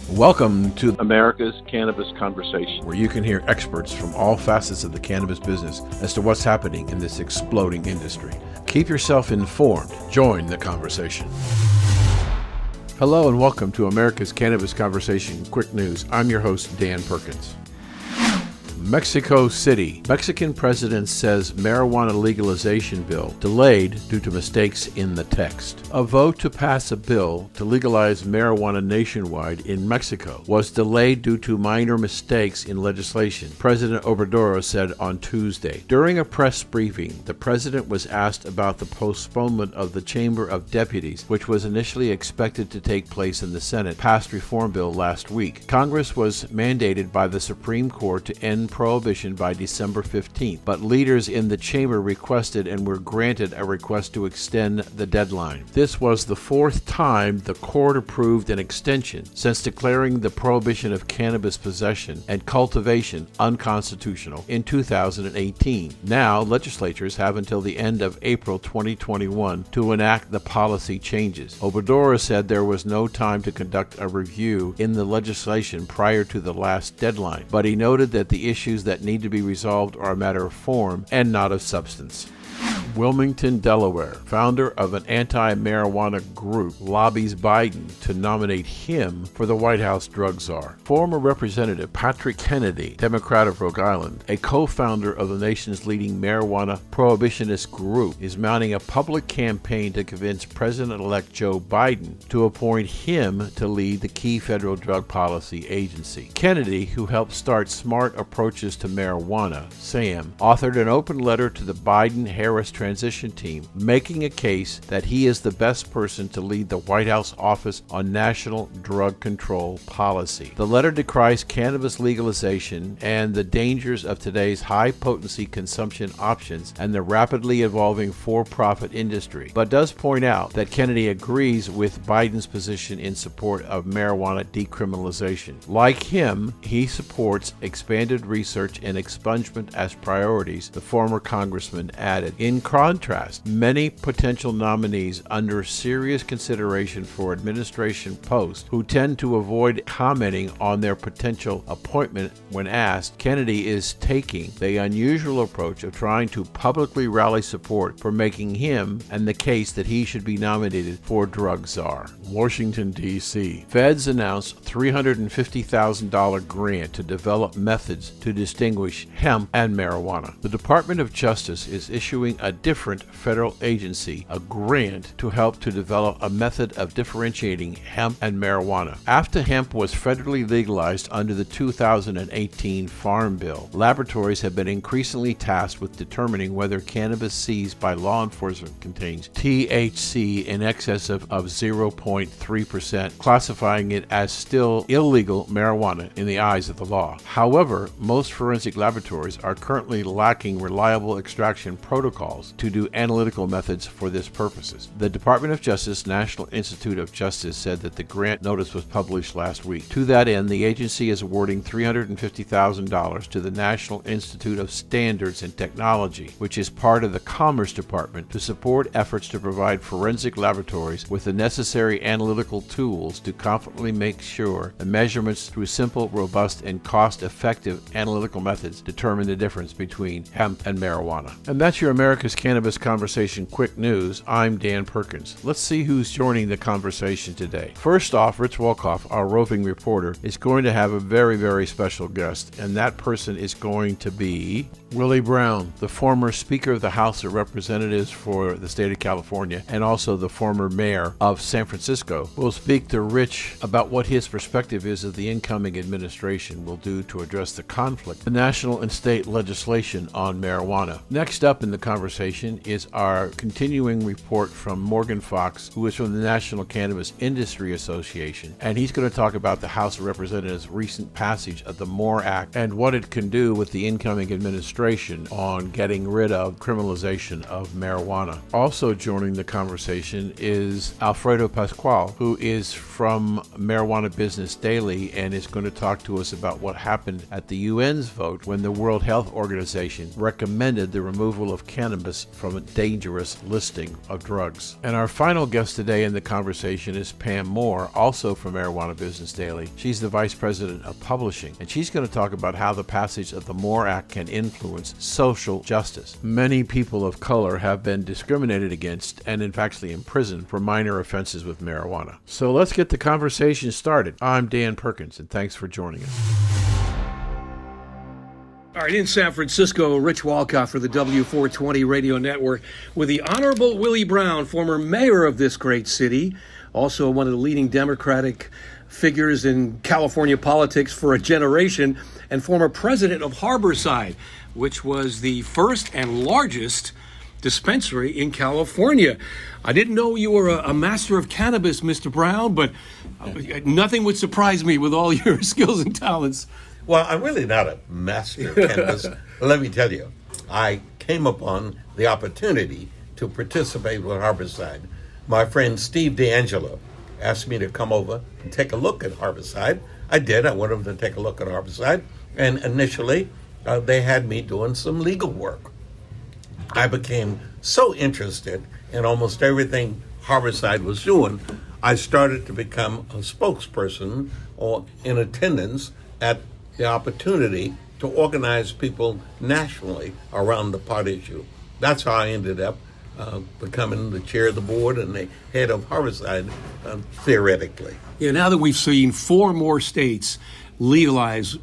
Welcome to America's Cannabis Conversation, where you can hear experts from all facets of the cannabis business as to what's happening in this exploding industry. Keep yourself informed. Join the conversation. Hello and welcome to America's Cannabis Conversation Quick News. I'm your host, Dan Perkins. Mexico City. Mexican president says marijuana legalization bill delayed due to mistakes in the text. A vote to pass a bill to legalize marijuana nationwide in Mexico was delayed due to minor mistakes in legislation, President Obrador said on Tuesday. During a press briefing, the president was asked about the postponement of the Chamber of Deputies, which was initially expected to take place in the Senate, passed reform bill last week. Congress was mandated by the Supreme Court to end prohibition by December 15th, but leaders in the chamber requested and were granted a request to extend the deadline. This was the fourth time the court approved an extension since declaring the prohibition of cannabis possession and cultivation unconstitutional in 2018. Now, legislatures have until the end of April 2021 to enact the policy changes. Obrador said there was no time to conduct a review in the legislation prior to the last deadline, but he noted that the issues that need to be resolved are a matter of form and not of substance. Wilmington, Delaware. Founder of an anti-marijuana group lobbies Biden to nominate him for the White House drug czar. Former Representative Patrick Kennedy, Democrat of Rhode Island, a co-founder of the nation's leading marijuana prohibitionist group, is mounting a public campaign to convince President-elect Joe Biden to appoint him to lead the key federal drug policy agency. Kennedy, who helped start Smart Approaches to Marijuana, SAM, authored an open letter to the Biden-Harris transition team, making a case that he is the best person to lead the White House Office on National Drug Control Policy. The letter decries cannabis legalization and the dangers of today's high-potency consumption options and the rapidly evolving for-profit industry, but does point out that Kennedy agrees with Biden's position in support of marijuana decriminalization. Like him, he supports expanded research and expungement as priorities, the former congressman added. In contrast, many potential nominees under serious consideration for administration posts who tend to avoid commenting on their potential appointment when asked, Kennedy is taking the unusual approach of trying to publicly rally support for making him and the case that he should be nominated for drug czar. Washington, D.C. Feds announced $350,000 grant to develop methods to distinguish hemp and marijuana. The Department of Justice is issuing a different federal agency a grant to help to develop a method of differentiating hemp and marijuana. After hemp was federally legalized under the 2018 Farm Bill, laboratories have been increasingly tasked with determining whether cannabis seized by law enforcement contains THC in excess of 0.3%, classifying it as still illegal marijuana in the eyes of the law. However, most forensic laboratories are currently lacking reliable extraction protocols to do analytical methods for this purposes. The Department of Justice National Institute of Justice said that the grant notice was published last week. To that end, the agency is awarding $350,000 to the National Institute of Standards and Technology, which is part of the Commerce Department, to support efforts to provide forensic laboratories with the necessary analytical tools to confidently make sure the measurements through simple, robust, and cost-effective analytical methods determine the difference between hemp and marijuana. And that's your America's Cannabis Conversation Quick News. I'm Dan Perkins. Let's see who's joining the conversation today. First off, Rich Wolkoff, our roving reporter, is going to have a very, very special guest, and that person is going to be Willie Brown, the former Speaker of the House of Representatives for the state of California and also the former mayor of San Francisco. We'll speak to Rich about what his perspective is of the incoming administration will do to address the conflict, the national and state legislation on marijuana. Next up in the conversation is our continuing report from Morgan Fox, who is from the National Cannabis Industry Association, and he's going to talk about the House of Representatives' recent passage of the MORE Act and what it can do with the incoming administration administration on getting rid of criminalization of marijuana. Also joining the conversation is Alfred Pascual, who is from Marijuana Business Daily and is going to talk to us about what happened at the UN's vote when the World Health Organization recommended the removal of cannabis from a dangerous listing of drugs. And our final guest today in the conversation is Pam Moore, also from Marijuana Business Daily. She's the Vice President of Publishing, and she's going to talk about how the passage of the MORE Act can influence social justice. Many people of color have been discriminated against and in fact imprisoned for minor offenses with marijuana. So let's get the conversation started. I'm Dan Perkins, and thanks for joining us. All right, in San Francisco, Rich Walcott for the W420 Radio Network with the Honorable Willie Brown, former mayor of this great city, also one of the leading Democratic figures in California politics for a generation, and former president of Harborside, which was the first and largest dispensary in California. I didn't know you were a master of cannabis, Mr. Brown, but nothing would surprise me with all your skills and talents. Well, I'm really not a master of cannabis. Let me tell you, I came upon the opportunity to participate with Harborside. My friend Steve D'Angelo asked me to come over and take a look at Harborside. I did. I went over to take a look at Harborside. And initially, they had me doing some legal work. I became so interested in almost everything Harborside was doing, I started to become a spokesperson or in attendance at the opportunity to organize people nationally around the pot issue. That's how I ended up becoming the chair of the board and the head of Harborside, theoretically. Yeah, now that we've seen 4 more states legalize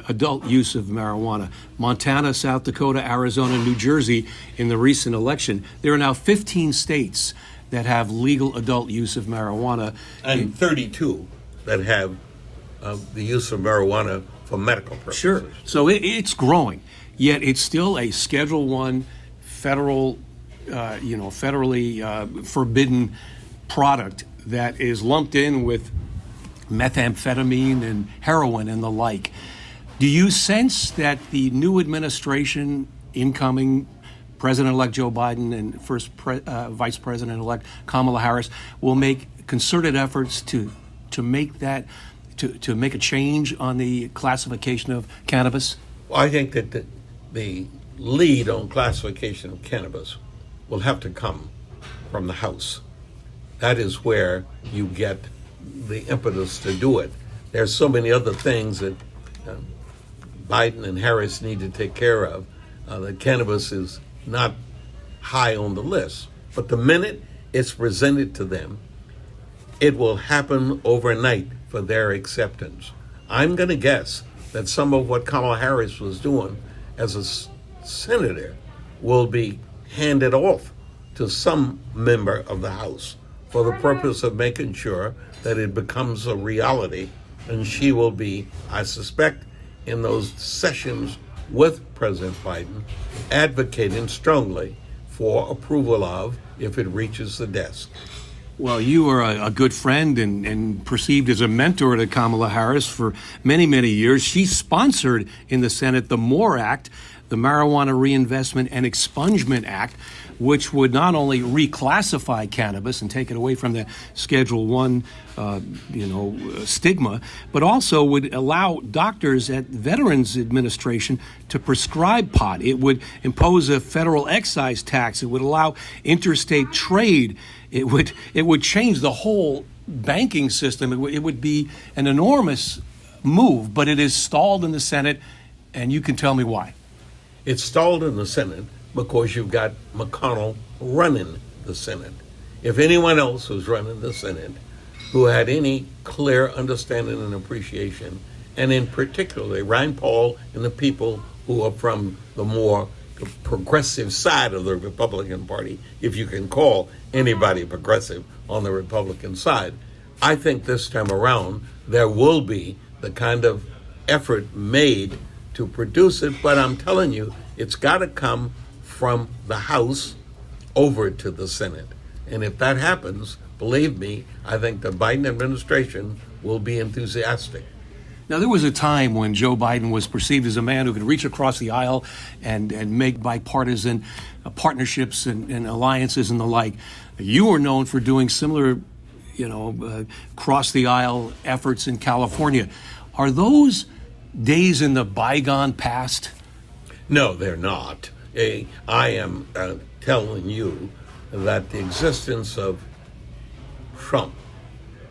adult use of marijuana, Montana, South Dakota, Arizona, New Jersey, in the recent election, there are now 15 states that have legal adult use of marijuana. And 32 that have the use of marijuana for medical purposes. Sure. So it's growing, yet it's still a Schedule I federally forbidden product that is lumped in with methamphetamine and heroin and the like. Do you sense that the new administration, incoming President-elect Joe Biden and first Vice President-elect Kamala Harris, will make concerted efforts to make that to make a change on the classification of cannabis? Well, I think that the lead on classification of cannabis will have to come from the House. That is where you get the impetus to do it. There's so many other things that Biden and Harris need to take care of. That cannabis is not high on the list. But the minute it's presented to them, it will happen overnight for their acceptance. I'm going to guess that some of what Kamala Harris was doing as a senator will be handed off to some member of the House for the purpose of making sure that it becomes a reality. And she will be, I suspect, in those sessions with President Biden, advocating strongly for approval of if it reaches the desk. Well, you are a good friend and perceived as a mentor to Kamala Harris for many, many years. She sponsored in the Senate the MORE Act, the Marijuana Reinvestment and Expungement Act, which would not only reclassify cannabis and take it away from the Schedule I, stigma, but also would allow doctors at Veterans Administration to prescribe pot. It would impose a federal excise tax. It would allow interstate trade. It would change the whole banking system. It would be an enormous move, but it is stalled in the Senate, and you can tell me why. It's stalled in the Senate because you've got McConnell running the Senate. If anyone else was running the Senate who had any clear understanding and appreciation, and in particular Rand Paul and the people who are from the more progressive side of the Republican Party, if you can call anybody progressive on the Republican side, I think this time around there will be the kind of effort made to produce it, but I'm telling you, it's got to come from the House over to the Senate. And if that happens, believe me, I think the Biden administration will be enthusiastic. Now, there was a time when Joe Biden was perceived as a man who could reach across the aisle and make bipartisan partnerships and alliances and the like. You were known for doing similar, cross the aisle efforts in California. Are those days in the bygone past? No, they're not. I am telling you that the existence of Trump,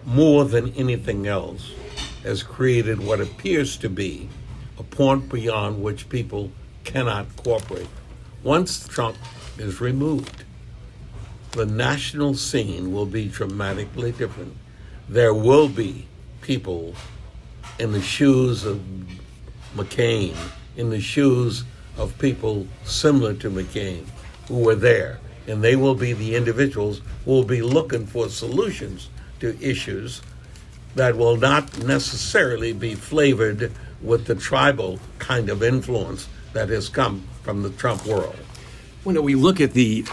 more than anything else, has created what appears to be a point beyond which people cannot cooperate. Once Trump is removed, the national scene will be dramatically different. There will be people in the shoes of McCain, in the shoes of people similar to McCain who were there, and they will be the individuals who will be looking for solutions to issues that will not necessarily be flavored with the tribal kind of influence that has come from the Trump world. When we look at the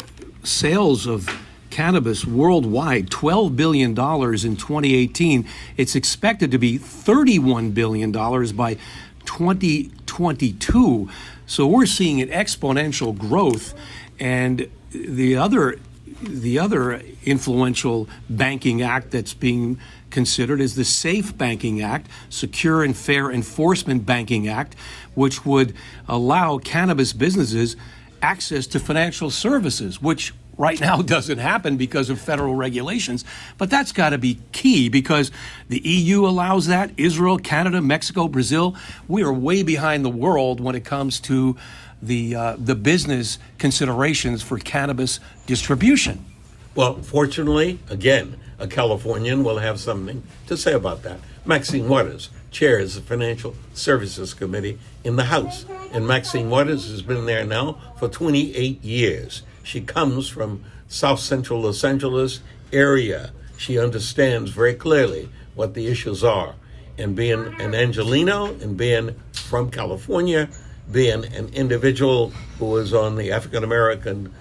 sales of cannabis worldwide, $12 billion in 2018, it's expected to be $31 billion by 2022. So we're seeing an exponential growth, and the other influential banking act that's being considered is the SAFE Banking Act, Secure and Fair Enforcement Banking Act, which would allow cannabis businesses access to financial services, which right now doesn't happen because of federal regulations. But that's got to be key because the EU allows that, Israel, Canada, Mexico, Brazil. We are way behind the world when it comes to the business considerations for cannabis distribution. Well, fortunately, again, a Californian will have something to say about that. Maxine Waters chairs the Financial Services Committee in the House, and Maxine Waters has been there now for 28 years. She comes from South Central Los Angeles area. She understands very clearly what the issues are. And being an Angelino and being from California, being an individual who is on the African American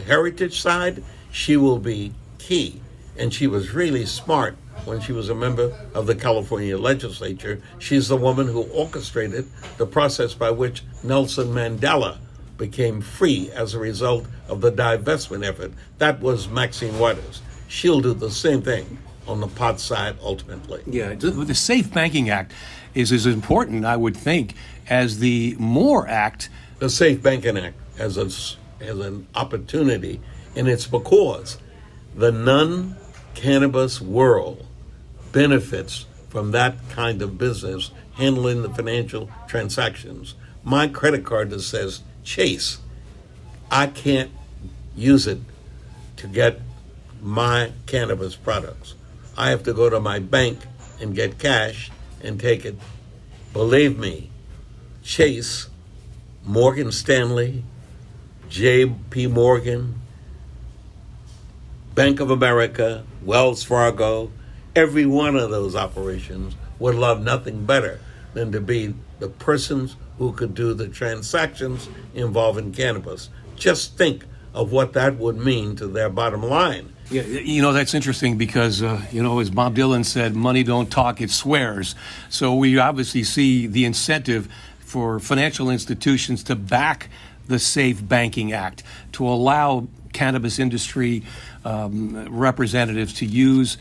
heritage side, she will be key. And she was really smart when she was a member of the California legislature. She's the woman who orchestrated the process by which Nelson Mandela became free as a result of the divestment effort. That was Maxine Waters. She'll do the same thing on the pot side ultimately. Yeah, the Safe Banking Act is as important, I would think, as the Moore Act. The Safe Banking Act as an opportunity, and it's because the non-cannabis world benefits from that kind of business handling the financial transactions. My credit card that says Chase, I can't use it to get my cannabis products. I have to go to my bank and get cash and take it. Believe me, Chase, Morgan Stanley, J.P. Morgan, Bank of America, Wells Fargo, every one of those operations would love nothing better than to be the persons who could do the transactions involving cannabis. Just think of what that would mean to their bottom line. Yeah, that's interesting because, as Bob Dylan said, money don't talk, it swears. So we obviously see the incentive for financial institutions to back the Safe Banking Act, to allow cannabis industry representatives to use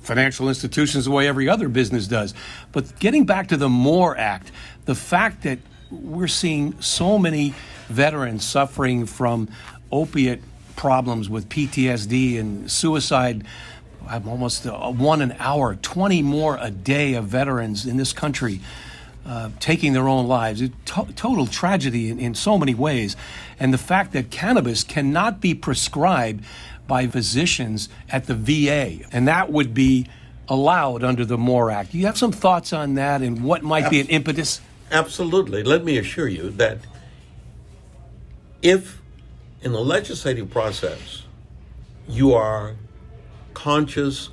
financial institutions the way every other business does. But getting back to the Moore Act, the fact that we're seeing so many veterans suffering from opiate problems with PTSD and suicide, I'm almost one an hour, 20 more a day of veterans in this country taking their own lives. It's total tragedy in so many ways. And the fact that cannabis cannot be prescribed by physicians at the VA, and that would be allowed under the Moore Act. Do you have some thoughts on that and what might be an impetus? Absolutely. Let me assure you that if in the legislative process you are conscious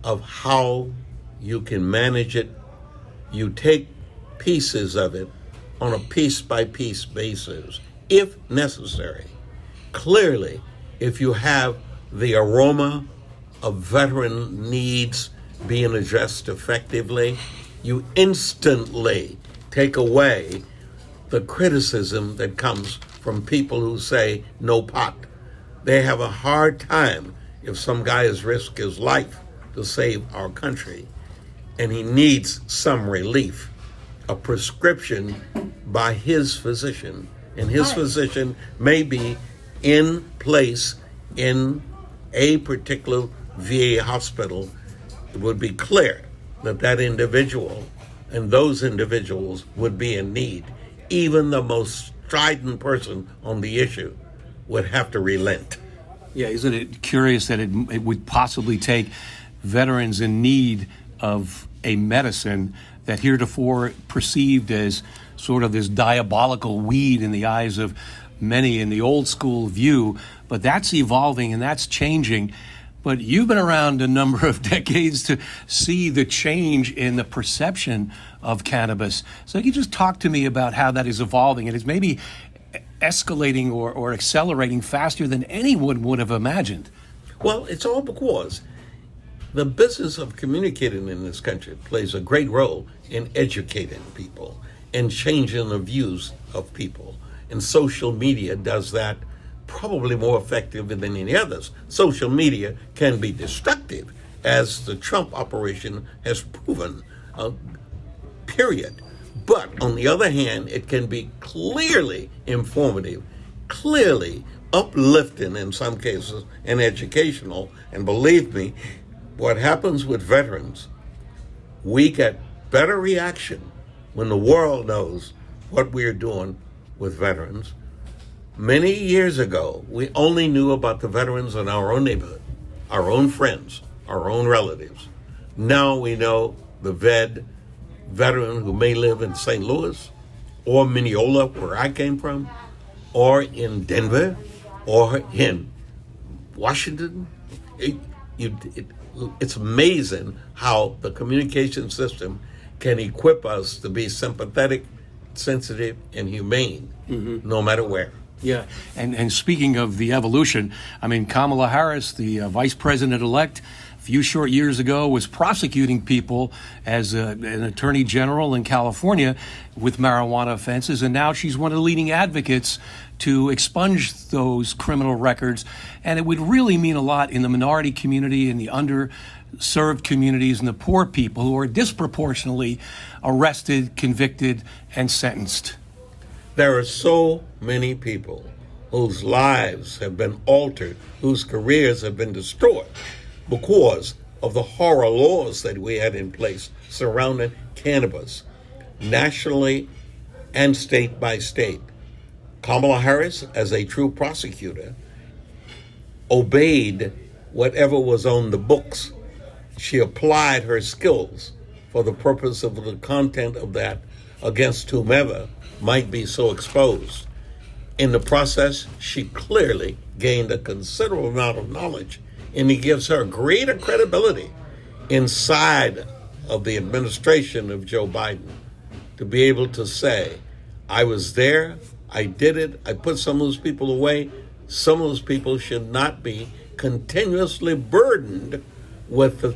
of how you can manage it, you take pieces of it on a piece-by-piece basis, if necessary. Clearly, if you have the aroma of veteran needs being addressed effectively, you instantly take away the criticism that comes from people who say no pot. They have a hard time if some guy has risked his life to save our country and he needs some relief, a prescription by his physician. And his physician may be in place in a particular VA hospital. It would be clear that that individual and those individuals would be in need. Even the most strident person on the issue would have to relent. Yeah, isn't it curious that it would possibly take veterans in need of a medicine that heretofore perceived as sort of this diabolical weed in the eyes of many in the old school view, but that's evolving and that's changing. But you've been around a number of decades to see the change in the perception of cannabis. So you just talk to me about how that is evolving, and it's maybe escalating or accelerating faster than anyone would have imagined. Well, it's all because the business of communicating in this country plays a great role in educating people and changing the views of people. And social media does that probably more effective than any others. Social media can be destructive, as the Trump operation has proven, period. But on the other hand, it can be clearly informative, clearly uplifting in some cases, and educational. And believe me, what happens with veterans, we get better reaction when the world knows what we're doing with veterans. Many years ago, we only knew about the veterans in our own neighborhood, our own friends, our own relatives. Now we know the veteran who may live in St. Louis or Mineola, where I came from, or in Denver, or in Washington. It's amazing how the communication system can equip us to be sympathetic, sensitive, and humane, no matter where. Yeah, and speaking of the evolution, I mean, Kamala Harris, the vice president-elect, a few short years ago was prosecuting people as an attorney general in California with marijuana offenses, and now she's one of the leading advocates to expunge those criminal records. And it would really mean a lot in the minority community, in the underserved communities, and the poor people who are disproportionately arrested, convicted, and sentenced. There are so many people whose lives have been altered, whose careers have been destroyed because of the horror laws that we had in place surrounding cannabis, nationally and state by state. Kamala Harris, as a true prosecutor, obeyed whatever was on the books. She applied her skills for the purpose of the content of that against whomever might be so exposed. In the process, she clearly gained a considerable amount of knowledge, and it gives her greater credibility inside of the administration of Joe Biden to be able to say, I was there, I did it, I put some of those people away. Some of those people should not be continuously burdened with a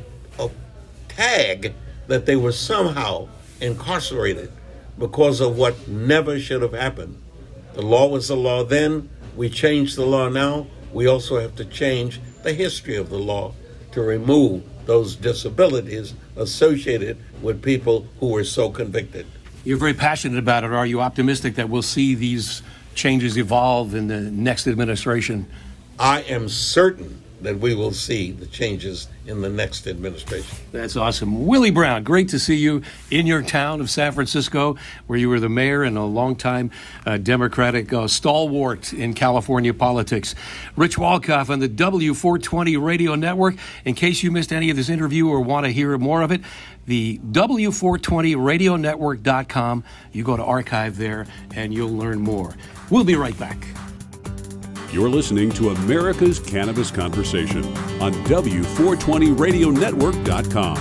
tag that they were somehow incarcerated because of what never should have happened. The law was the law then. We changed the law now. We also have to change the history of the law to remove those disabilities associated with people who were so convicted. You're very passionate about it. Are you optimistic that we'll see these changes evolve in the next administration? I am certain that we will see the changes in the next administration. That's awesome. Willie Brown, great to see you in your town of San Francisco, where you were the mayor and a longtime Democratic stalwart in California politics. Rich Walkoff on the W420 Radio Network. In case you missed any of this interview or want to hear more of it, the W420radionetwork.com. You go to archive there and you'll learn more. We'll be right back. You're listening to America's Cannabis Conversation on W420radionetwork.com.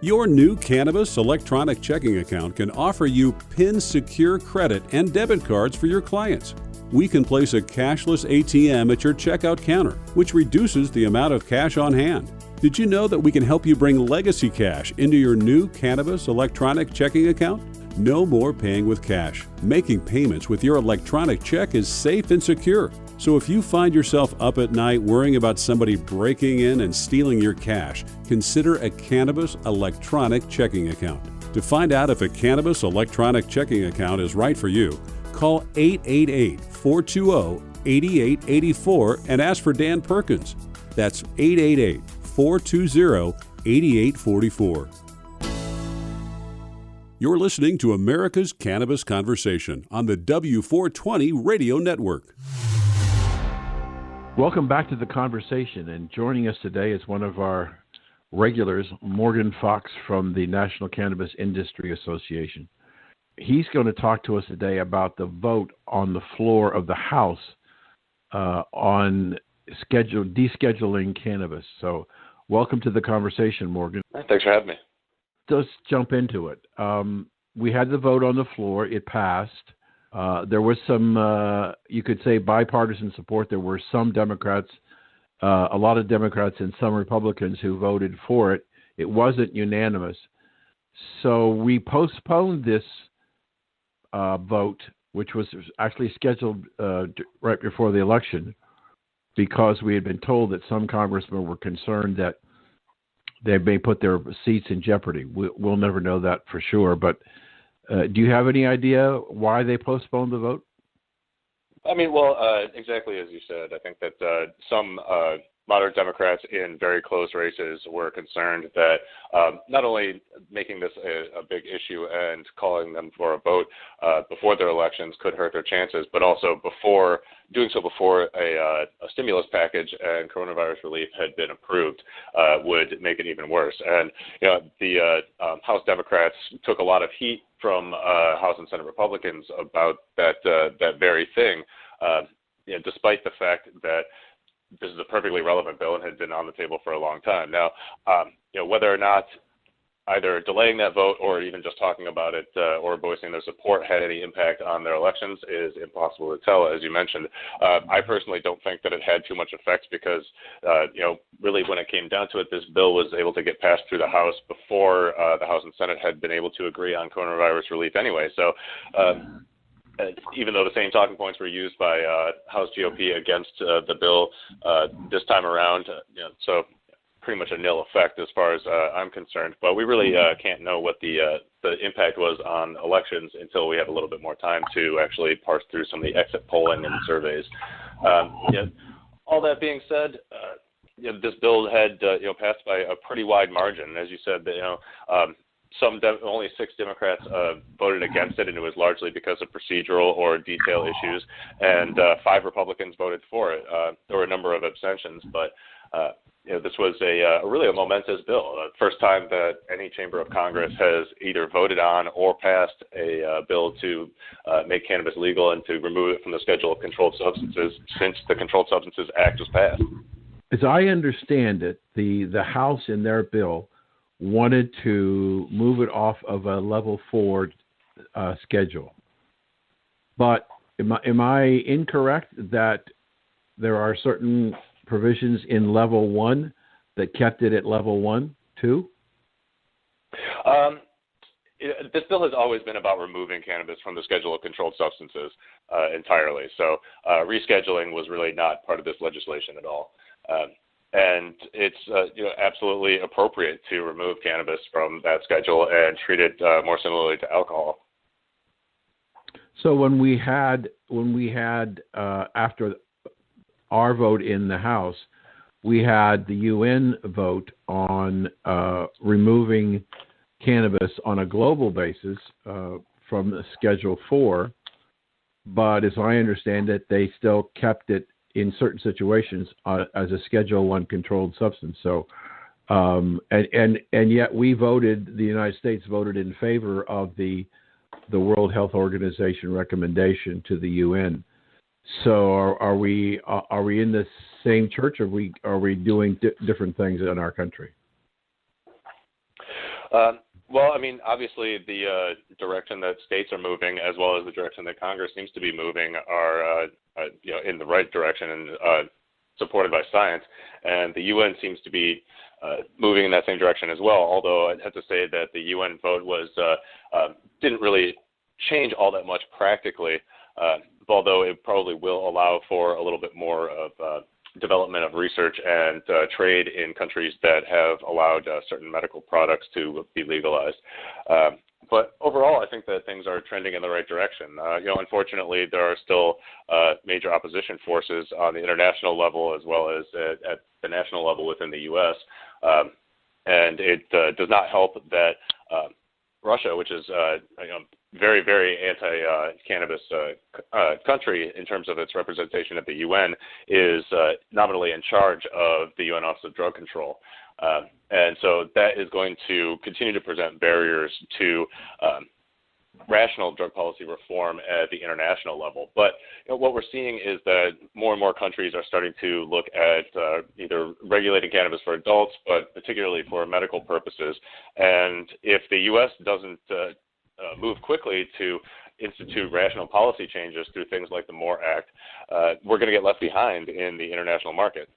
Your new Cannabis electronic checking account can offer you PIN-secure credit and debit cards for your clients. We can place a cashless ATM at your checkout counter, which reduces the amount of cash on hand. Did you know that we can help you bring legacy cash into your new Cannabis electronic checking account? No more paying with cash. Making payments with your electronic check is safe and secure. So if you find yourself up at night worrying about somebody breaking in and stealing your cash, consider a Cannabis electronic checking account. To find out if a Cannabis electronic checking account is right for you, call 888-420-8884 and ask for Dan Perkins. That's 888-420-8844. You're listening to America's Cannabis Conversation on the W420 Radio Network. Welcome back to the conversation, and joining us today is one of our regulars, Morgan Fox from the National Cannabis Industry Association. He's going to talk to us today about the vote on the floor of the House on descheduling cannabis. So welcome to the conversation, Morgan. Thanks for having me. Let's jump into it. We had the vote on the floor. It passed. There was some, you could say, bipartisan support. There were some Democrats, a lot of Democrats and some Republicans who voted for it. It wasn't unanimous. So we postponed this vote, which was actually scheduled right before the election, because we had been told that some congressmen were concerned that they may put their seats in jeopardy. We'll never know that for sure, but do you have any idea why they postponed the vote? I mean, well, exactly as you said. I think that some moderate Democrats in very close races were concerned that not only making this a big issue and calling them for a vote before their elections could hurt their chances, but also doing so before a stimulus package and coronavirus relief had been approved would make it even worse. And the House Democrats took a lot of heat from House and Senate Republicans about that very thing, despite the fact that this is a perfectly relevant bill and had been on the table for a long time. Now, whether or not either delaying that vote or even just talking about it or voicing their support had any impact on their elections is impossible to tell, as you mentioned. I personally don't think that it had too much effect because, really when it came down to it, this bill was able to get passed through the House before the House and Senate had been able to agree on coronavirus relief anyway. So even though the same talking points were used by House GOP against the bill this time around, so pretty much a nil effect as far as I'm concerned. But we really can't know what the impact was on elections until we have a little bit more time to actually parse through some of the exit polling and surveys. All that being said, this bill had passed by a pretty wide margin. As you said, only 6 Democrats voted against it, and it was largely because of procedural or detail issues, and 5 Republicans voted for it. There were a number of abstentions, but this was really a momentous bill. First time that any chamber of Congress has either voted on or passed a bill to make cannabis legal and to remove it from the schedule of controlled substances since the Controlled Substances Act was passed. As I understand it, the House in their bill wanted to move it off of a level 4 schedule. But am I incorrect that there are certain provisions in level 1 that kept it at level 1 too? This bill has always been about removing cannabis from the schedule of controlled substances entirely. So rescheduling was really not part of this legislation at all. And it's absolutely appropriate to remove cannabis from that schedule and treat it more similarly to alcohol. So when we had after our vote in the House, we had the UN vote on removing cannabis on a global basis from the Schedule 4, but as I understand it, they still kept it in certain situations as a Schedule 1 controlled substance. So, and yet the United States voted in favor of the World Health Organization recommendation to the UN. So, are we in the same church, or are we doing different things in our country? Well, I mean, obviously the direction that states are moving, as well as the direction that Congress seems to be moving, are in the right direction and supported by science. And the UN seems to be moving in that same direction as well. Although I'd have to say that the UN vote was didn't really change all that much practically. Although it probably will allow for a little bit more of development of research and trade in countries that have allowed certain medical products to be legalized. But overall, I think that things are trending in the right direction. Unfortunately, there are still major opposition forces on the international level as well as at the national level within the U.S. And it does not help that Russia, which is very, very anti-cannabis country in terms of its representation at the UN, is nominally in charge of the UN Office of Drug Control. And so that is going to continue to present barriers to rational drug policy reform at the international level. But what we're seeing is that more and more countries are starting to look at either regulating cannabis for adults, but particularly for medical purposes. And if the U.S. doesn't move quickly to institute rational policy changes through things like the MORE Act, we're going to get left behind in the international market.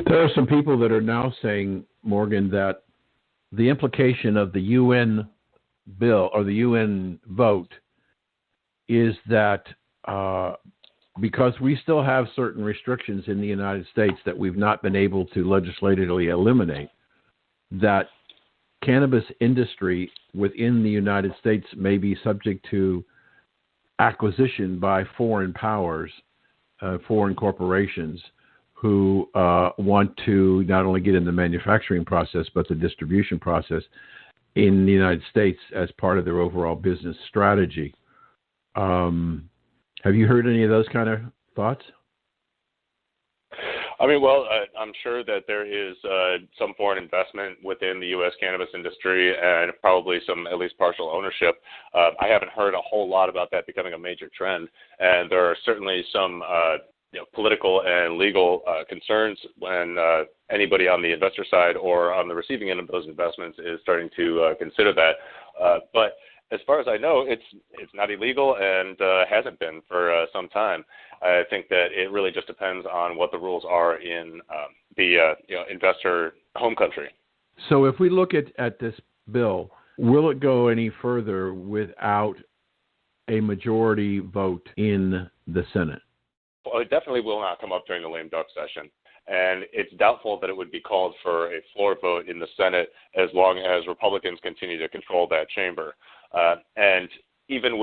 There are some people that are now saying, Morgan, that the implication of the UN bill or the UN vote is that because we still have certain restrictions in the United States that we've not been able to legislatively eliminate, that cannabis industry within the United States may be subject to acquisition by foreign powers, foreign corporations who want to not only get in the manufacturing process, but the distribution process in the United States as part of their overall business strategy. Have you heard any of those kind of thoughts? I mean, well, I'm sure that there is some foreign investment within the U.S. cannabis industry and probably some at least partial ownership. I haven't heard a whole lot about that becoming a major trend, and there are certainly some political and legal concerns when anybody on the investor side or on the receiving end of those investments is starting to consider that. But as far as I know, it's not illegal and hasn't been for some time. I think that it really just depends on what the rules are in the investor home country. So if we look at this bill, will it go any further without a majority vote in the Senate? Well, it definitely will not come up during the lame duck session. And it's doubtful that it would be called for a floor vote in the Senate as long as Republicans continue to control that chamber. And even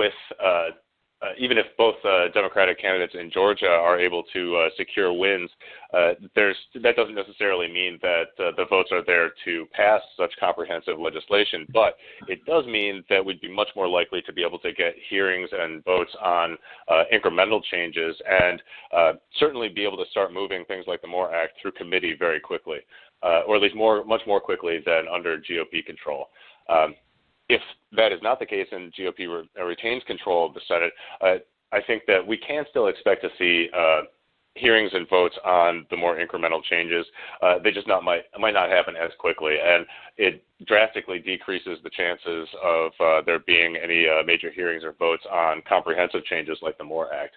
if both Democratic candidates in Georgia are able to secure wins, that doesn't necessarily mean that the votes are there to pass such comprehensive legislation. But it does mean that we'd be much more likely to be able to get hearings and votes on incremental changes, and certainly be able to start moving things like the MORE Act through committee very quickly, or at least much more quickly than under GOP control. If that is not the case and GOP retains control of the Senate, I think that we can still expect to see hearings and votes on the more incremental changes. They just might not happen as quickly, and it drastically decreases the chances of there being any major hearings or votes on comprehensive changes like the MORE Act.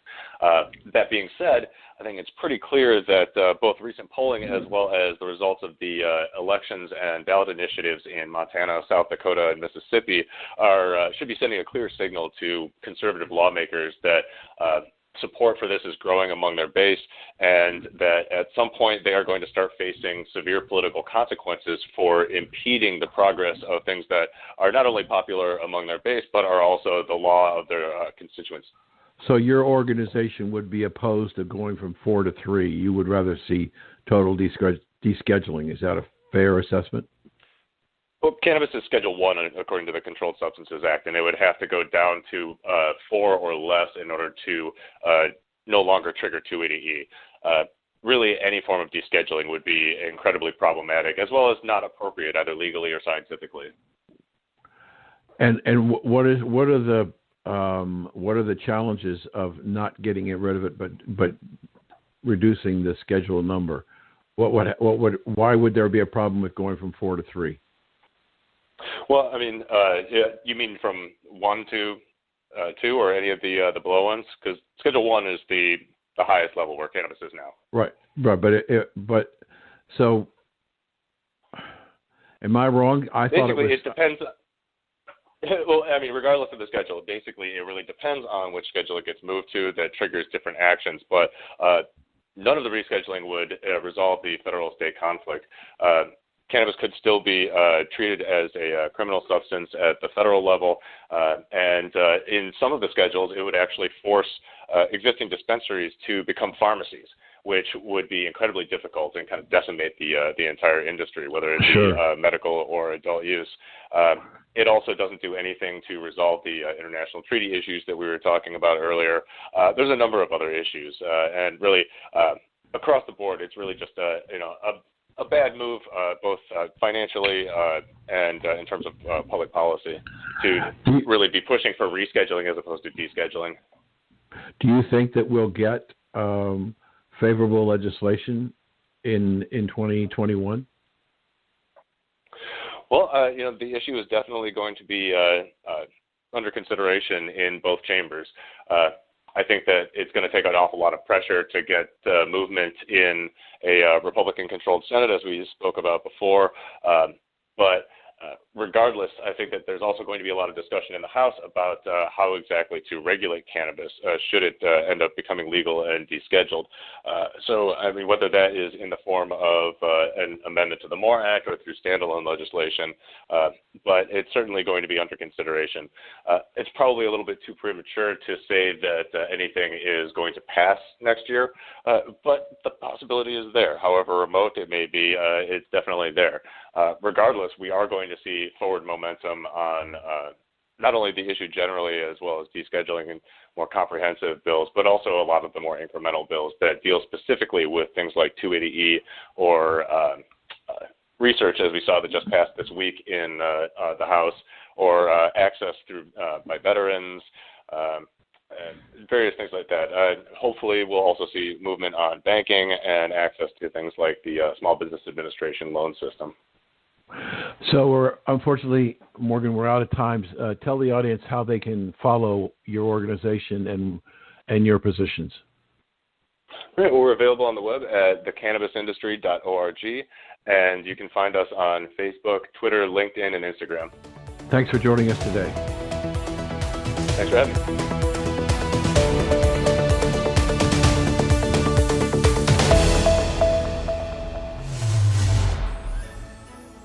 That being said, I think it's pretty clear that both recent polling as well as the results of the elections and ballot initiatives in Montana, South Dakota, and Mississippi should be sending a clear signal to conservative lawmakers that support for this is growing among their base, and that at some point they are going to start facing severe political consequences for impeding the progress of things that are not only popular among their base, but are also the law of their constituents. So your organization would be opposed to going from 4 to 3. You would rather see total descheduling. Is that a fair assessment? Well, cannabis is Schedule 1 according to the Controlled Substances Act, and it would have to go down to 4 or less in order to no longer trigger 280E. Really, any form of descheduling would be incredibly problematic, as well as not appropriate either legally or scientifically. And what are the challenges of not getting rid of it, but reducing the schedule number? Why would there be a problem with going from 4 to 3? Well, I mean, you mean from 1 to 2, or any of the below ones? Because Schedule 1 is the highest level where cannabis is now. Right. But so, am I wrong? I thought it depends. Well, I mean, regardless of the schedule, basically it really depends on which schedule it gets moved to that triggers different actions. But none of the rescheduling would resolve the federal-state conflict. Cannabis could still be treated as a criminal substance at the federal level, and in some of the schedules, it would actually force existing dispensaries to become pharmacies, which would be incredibly difficult and kind of decimate the entire industry, whether it be medical or adult use. It also doesn't do anything to resolve the international treaty issues that we were talking about earlier. There's a number of other issues, and really across the board, it's really just a bad move, both financially and in terms of public policy, to really be pushing for rescheduling as opposed to descheduling. Do you think that we'll get favorable legislation in 2021? Well, the issue is definitely going to be under consideration in both chambers. I think that it's going to take an awful lot of pressure to get movement in a Republican-controlled Senate, as we spoke about before. But regardless, I think that there's also going to be a lot of discussion in the House about how exactly to regulate cannabis should it end up becoming legal and descheduled. So, I mean, whether that is in the form of an amendment to the Moore Act or through standalone legislation, but it's certainly going to be under consideration. It's probably a little bit too premature to say that anything is going to pass next year, but the possibility is there. However remote it may be, it's definitely there. Regardless, we are going to see forward momentum on not only the issue generally as well as descheduling and more comprehensive bills, but also a lot of the more incremental bills that deal specifically with things like 280E or research, as we saw that just passed this week in the House, or access through by veterans, and various things like that. Hopefully, we'll also see movement on banking and access to things like the Small Business Administration loan system. So unfortunately, Morgan, we're out of time. Tell the audience how they can follow your organization and your positions. Great. Well, we're available on the web at thecannabisindustry.org, and you can find us on Facebook, Twitter, LinkedIn, and Instagram. Thanks for joining us today. Thanks for having me.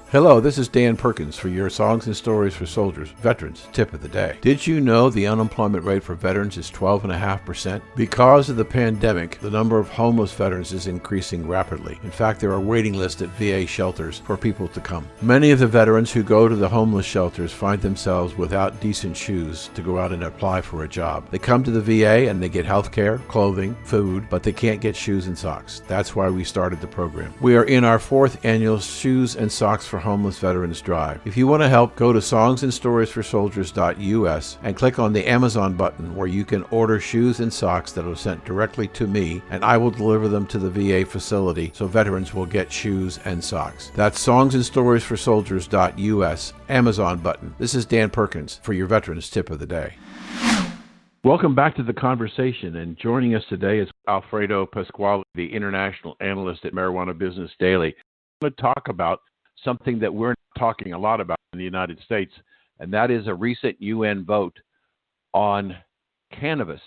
Hello, this is Dan Perkins for your Songs and Stories for Soldiers Veterans Tip of the Day. Did you know the unemployment rate for veterans is 12.5%? Because of the pandemic, the number of homeless veterans is increasing rapidly. In fact, there are waiting lists at VA shelters for people to come. Many of the veterans who go to the homeless shelters find themselves without decent shoes to go out and apply for a job. They come to the VA and they get health care, clothing, food, but they can't get shoes and socks. That's why we started the program. We are in our 4th annual Shoes and Socks for Homeless Veterans Drive. If you want to help, go to songsandstoriesforsoldiers.us and click on the Amazon button where you can order shoes and socks that are sent directly to me, and I will deliver them to the VA facility so veterans will get shoes and socks. That's songsandstoriesforsoldiers.us, Amazon button. This is Dan Perkins for your Veterans Tip of the Day. Welcome back to the conversation, and joining us today is Alfredo Pascual, the international analyst at Marijuana Business Daily. I'm going to talk about something that we're talking a lot about in the United States, and that is a recent UN vote on cannabis.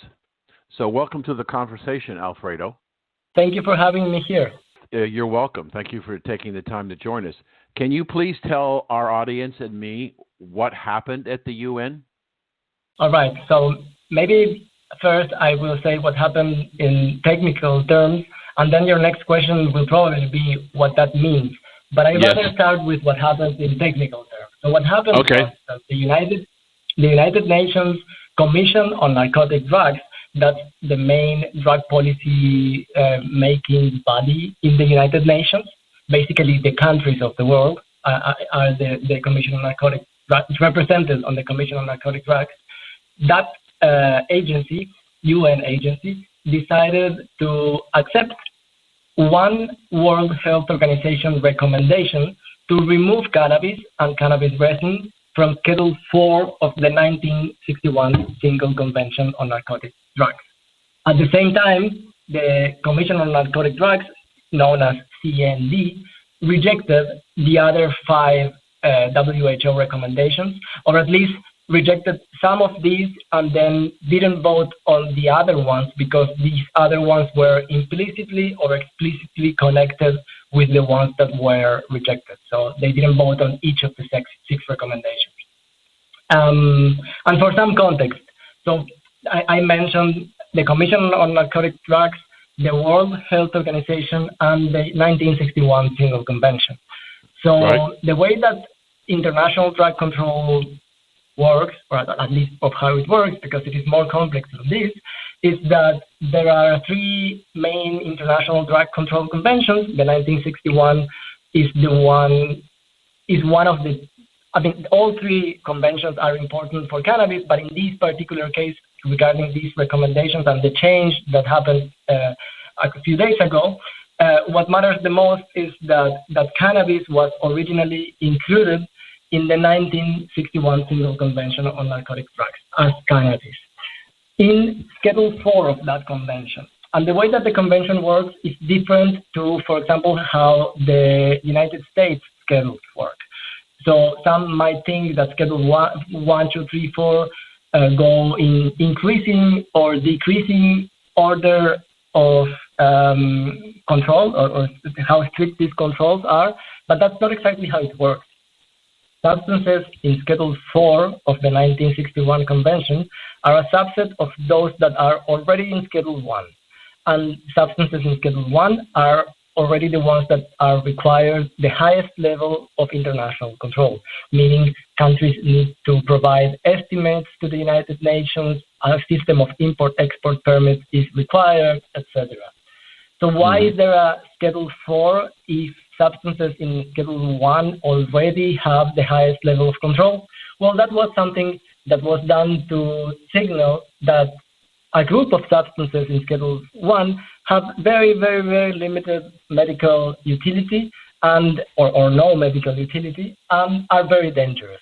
So welcome to the conversation, Alfredo. Thank you for having me here. You're welcome. Thank you for taking the time to join us. Can you please tell our audience and me what happened at the UN? All right. So maybe first I will say what happened in technical terms, and then your next question will probably be what that means. But I'd rather start with what happened in technical terms. So what happened was that the United Nations Commission on Narcotic Drugs, that's the main drug policy making body in the United Nations. Basically, the countries of the world are the Commission on Narcotic Drugs, represented on the Commission on Narcotic Drugs. That agency, UN agency, decided to accept one World Health Organization recommendation to remove cannabis and cannabis resin from Schedule 4 of the 1961 Single Convention on Narcotic Drugs. At the same time, the Commission on Narcotic Drugs, known as CND, rejected the other 5 WHO recommendations, or at least rejected some of these and then didn't vote on the other ones because these other ones were implicitly or explicitly connected with the ones that were rejected. So they didn't vote on each of the 6 recommendations. And for some context, so I mentioned the Commission on Narcotic Drugs, the World Health Organization, and the 1961 Single Convention. So the way that international drug control works, or at least of how it works, because it is more complex than this, is that there are 3 main international drug control conventions. The 1961 is one of the, I mean, all 3 conventions are important for cannabis, but in this particular case, regarding these recommendations and the change that happened a few days ago, what matters the most is that cannabis was originally included in the 1961 Single Convention on Narcotic Drugs as cannabis in Schedule 4 of that convention. And the way that the convention works is different to, for example, how the United States schedules work. So some might think that Schedule 1, 2, 3, 4 go in increasing or decreasing order of control or how strict these controls are, but that's not exactly how it works. Substances in Schedule 4 of the 1961 Convention are a subset of those that are already in Schedule 1. And substances in Schedule 1 are already the ones that are required the highest level of international control, meaning countries need to provide estimates to the United Nations, a system of import-export permits is required, etc. So why is there a Schedule 4 if substances in Schedule 1 already have the highest level of control? Well, that was something that was done to signal that a group of substances in Schedule 1 have very, very, very limited medical utility and or no medical utility and are very dangerous.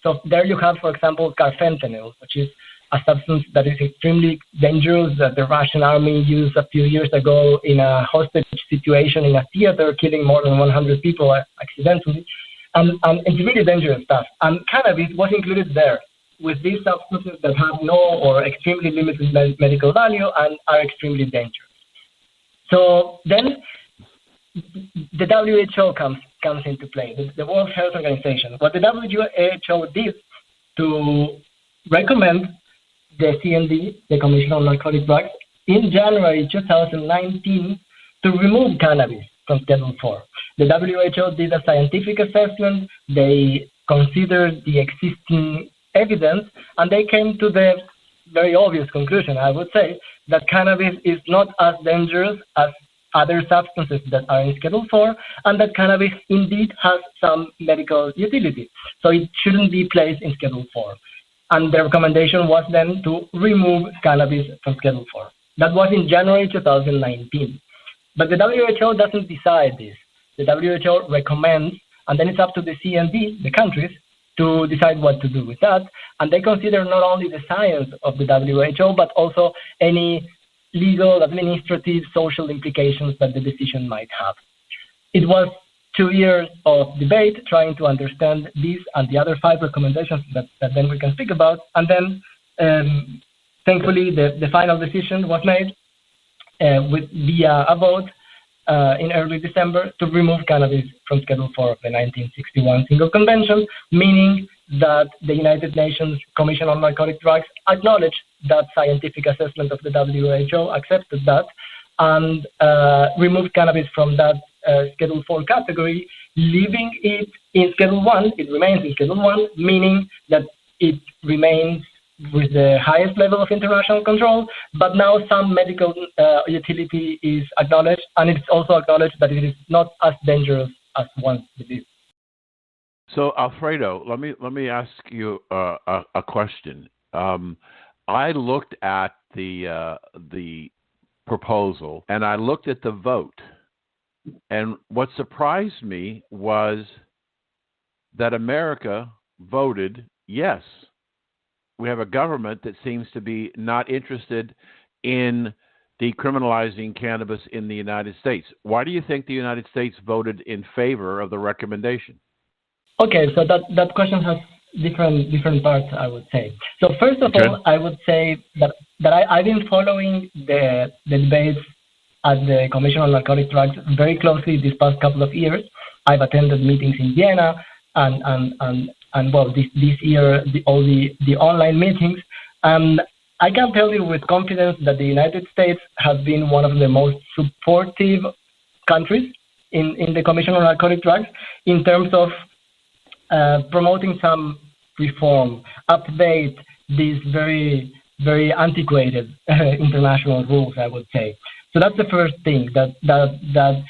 So there you have, for example, carfentanil, which is a substance that is extremely dangerous that the Russian army used a few years ago in a hostage situation in a theater, killing more than 100 people accidentally. And it's really dangerous stuff. And cannabis was included there with these substances that have no or extremely limited medical value and are extremely dangerous. So then the WHO comes into play, the World Health Organization. What the WHO did to recommend the CND, the Commission on Narcotic Drugs, in January 2019 to remove cannabis from Schedule 4. The WHO did a scientific assessment, they considered the existing evidence, and they came to the very obvious conclusion, I would say, that cannabis is not as dangerous as other substances that are in Schedule 4, and that cannabis indeed has some medical utility. So it shouldn't be placed in Schedule 4. And the recommendation was then to remove cannabis from Schedule 4. That was in January 2019. But the WHO doesn't decide this. The WHO recommends, and then it's up to the CND, the countries, to decide what to do with that. And they consider not only the science of the WHO, but also any legal, administrative, social implications that the decision might have. It was 2 years of debate trying to understand these and the other 5 recommendations that then we can speak about. And then, thankfully, the final decision was made via a vote in early December to remove cannabis from Schedule 4 of the 1961 Single Convention, meaning that the United Nations Commission on Narcotic Drugs acknowledged that scientific assessment of the WHO, accepted that, and removed cannabis from that Schedule 4 category, leaving it in Schedule 1. It remains in Schedule 1, meaning that it remains with the highest level of international control, but now some medical utility is acknowledged, and it's also acknowledged that it is not as dangerous as once it is. So, Alfredo, let me ask you a question. I looked at the proposal, and I looked at the vote, and what surprised me was that America voted yes. We have a government that seems to be not interested in decriminalizing cannabis in the United States. Why do you think the United States voted in favor of the recommendation? Okay, so that question has different parts, I would say. So first of all, I would say that I've been following the debates at the Commission on Narcotic Drugs very closely this past couple of years. I've attended meetings in Vienna and well, this year, all the online meetings. I can tell you with confidence that the United States has been one of the most supportive countries in the Commission on Narcotic Drugs in terms of promoting some reform, update these very, very antiquated international rules, I would say. So that's the first thing, that the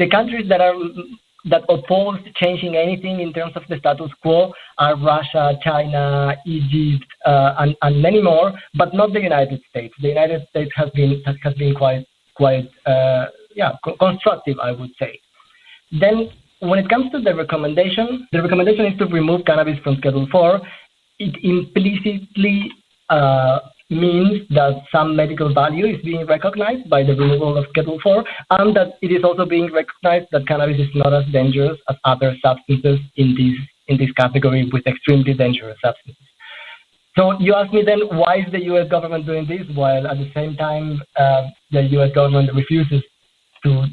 countries that oppose changing anything in terms of the status quo are Russia, China, Egypt, and many more, but not the United States. The United States has been quite constructive, I would say. Then, when it comes to the recommendation is to remove cannabis from Schedule 4. It implicitly means that some medical value is being recognized by the removal of Schedule 4, and that it is also being recognized that cannabis is not as dangerous as other substances in this category with extremely dangerous substances. So you ask me then, why is the U.S. government doing this while at the same time the U.S. government refuses to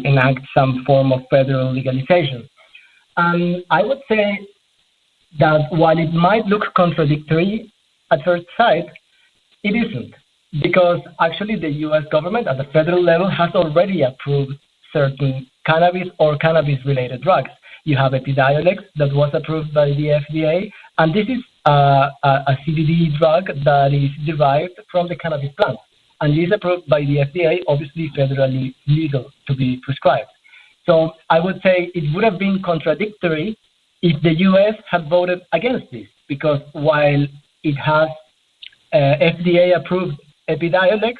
enact some form of federal legalization? I would say that while it might look contradictory at first sight, it isn't, because actually the U.S. government at the federal level has already approved certain cannabis or cannabis-related drugs. You have Epidiolex that was approved by the FDA, and this is a CBD drug that is derived from the cannabis plant, and is approved by the FDA, obviously federally legal to be prescribed. So I would say it would have been contradictory if the U.S. had voted against this, because while it has FDA-approved Epidiolex,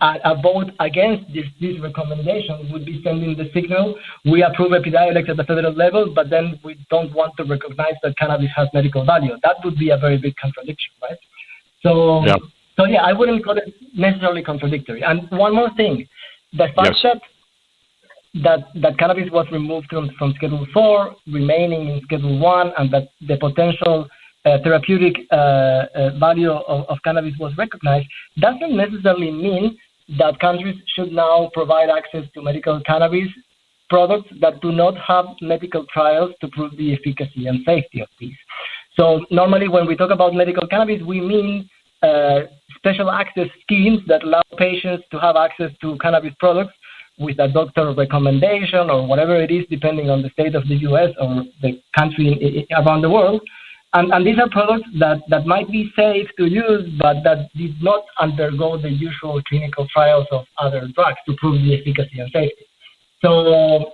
a vote against this recommendation would be sending the signal, we approve Epidiolex at the federal level, but then we don't want to recognize that cannabis has medical value. That would be a very big contradiction, right? So I wouldn't call it necessarily contradictory. And one more thing, the fact that cannabis was removed from Schedule 4, remaining in Schedule 1, and that the potential therapeutic value of cannabis was recognized, doesn't necessarily mean that countries should now provide access to medical cannabis products that do not have medical trials to prove the efficacy and safety of these. So normally when we talk about medical cannabis, we mean special access schemes that allow patients to have access to cannabis products with a doctor recommendation or whatever it is, depending on the state of the U.S. or the country around the world. And these are products that might be safe to use, but that did not undergo the usual clinical trials of other drugs to prove the efficacy and safety. So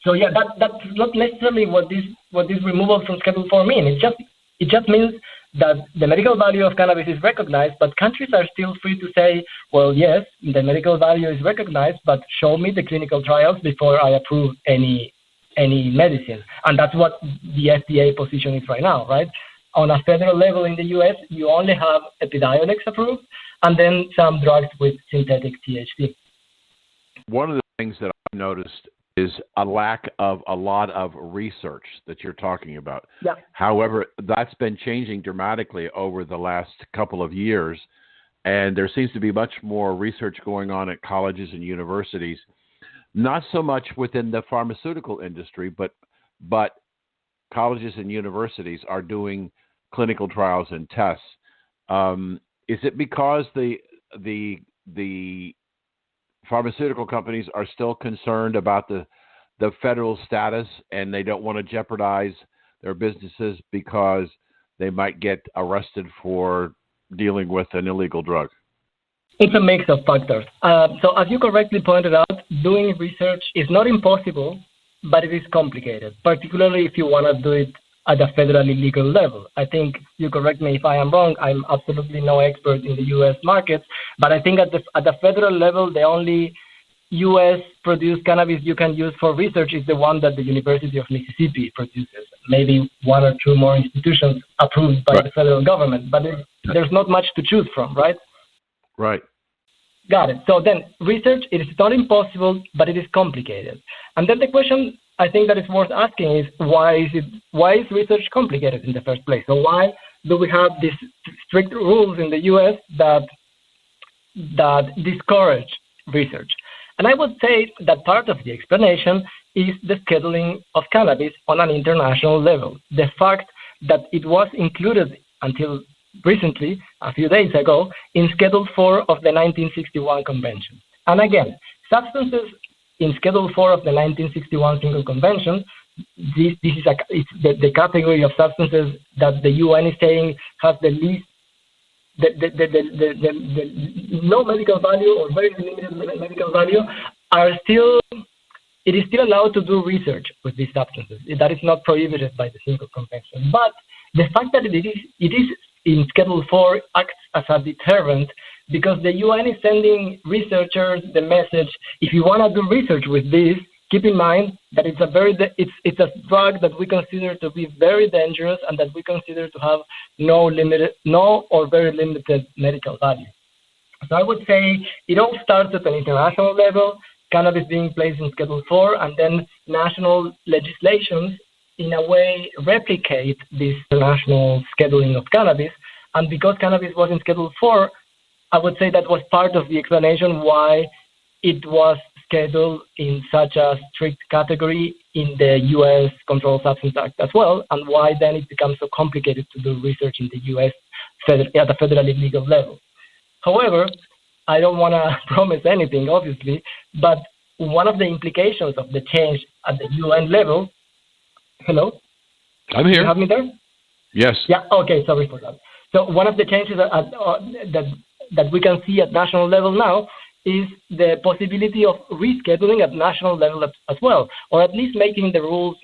that's not necessarily what this removal from Schedule 4 means. It just means that the medical value of cannabis is recognized, but countries are still free to say, well, yes, the medical value is recognized, but show me the clinical trials before I approve any medicine. And that's what the FDA position is right now, right? On a federal level in the U.S., you only have Epidiolex approved, and then some drugs with synthetic THC. One of the things that I've noticed is a lack of a lot of research that you're talking about. Yeah. However, that's been changing dramatically over the last couple of years, and there seems to be much more research going on at colleges and universities, not so much within the pharmaceutical industry, but colleges and universities are doing clinical trials and tests. Is it because the pharmaceutical companies are still concerned about the federal status and they don't want to jeopardize their businesses because they might get arrested for dealing with an illegal drug? It's a mix of factors. So as you correctly pointed out, doing research is not impossible, but it is complicated, particularly if you want to do it at a federally legal level. I think, you correct me if I am wrong, I'm absolutely no expert in the U.S. markets, but I think at the federal level, the only U.S. produced cannabis you can use for research is the one that the University of Mississippi produces. Maybe one or two more institutions approved by the federal government, but there's not much to choose from, right? Right. Got it. So then research, it is not impossible, but it is complicated. And then the question I think that is worth asking is why is research complicated in the first place? So why do we have these strict rules in the U.S. that discourage research? And I would say that part of the explanation is the scheduling of cannabis on an international level. The fact that it was included until recently, a few days ago, in Schedule 4 of the 1961 Convention. And again, substances in Schedule 4 of the 1961 Single Convention, this is the category of substances that the UN is saying has the least, the no medical value or very limited medical value, it is still allowed to do research with these substances. That is not prohibited by the Single Convention. But the fact that it is in Schedule 4 acts as a deterrent because the UN is sending researchers the message, if you want to do research with this, keep in mind that it's a drug that we consider to be very dangerous and that we consider to have no or very limited medical value. So I would say it all starts at an international level, cannabis being placed in Schedule 4, and then national legislations in a way replicate this international scheduling of cannabis. And because cannabis was in Schedule 4, I would say that was part of the explanation why it was scheduled in such a strict category in the U.S. Controlled Substance Act as well, and why then it becomes so complicated to do research in the U.S. at the federally legal level. However, I don't want to promise anything, obviously, but one of the implications of the change at the UN level. Hello? I'm here. You have me there? Yes. Yeah, okay, sorry for that. So one of the changes that we can see at national level now is the possibility of rescheduling at national level as well, or at least making the rules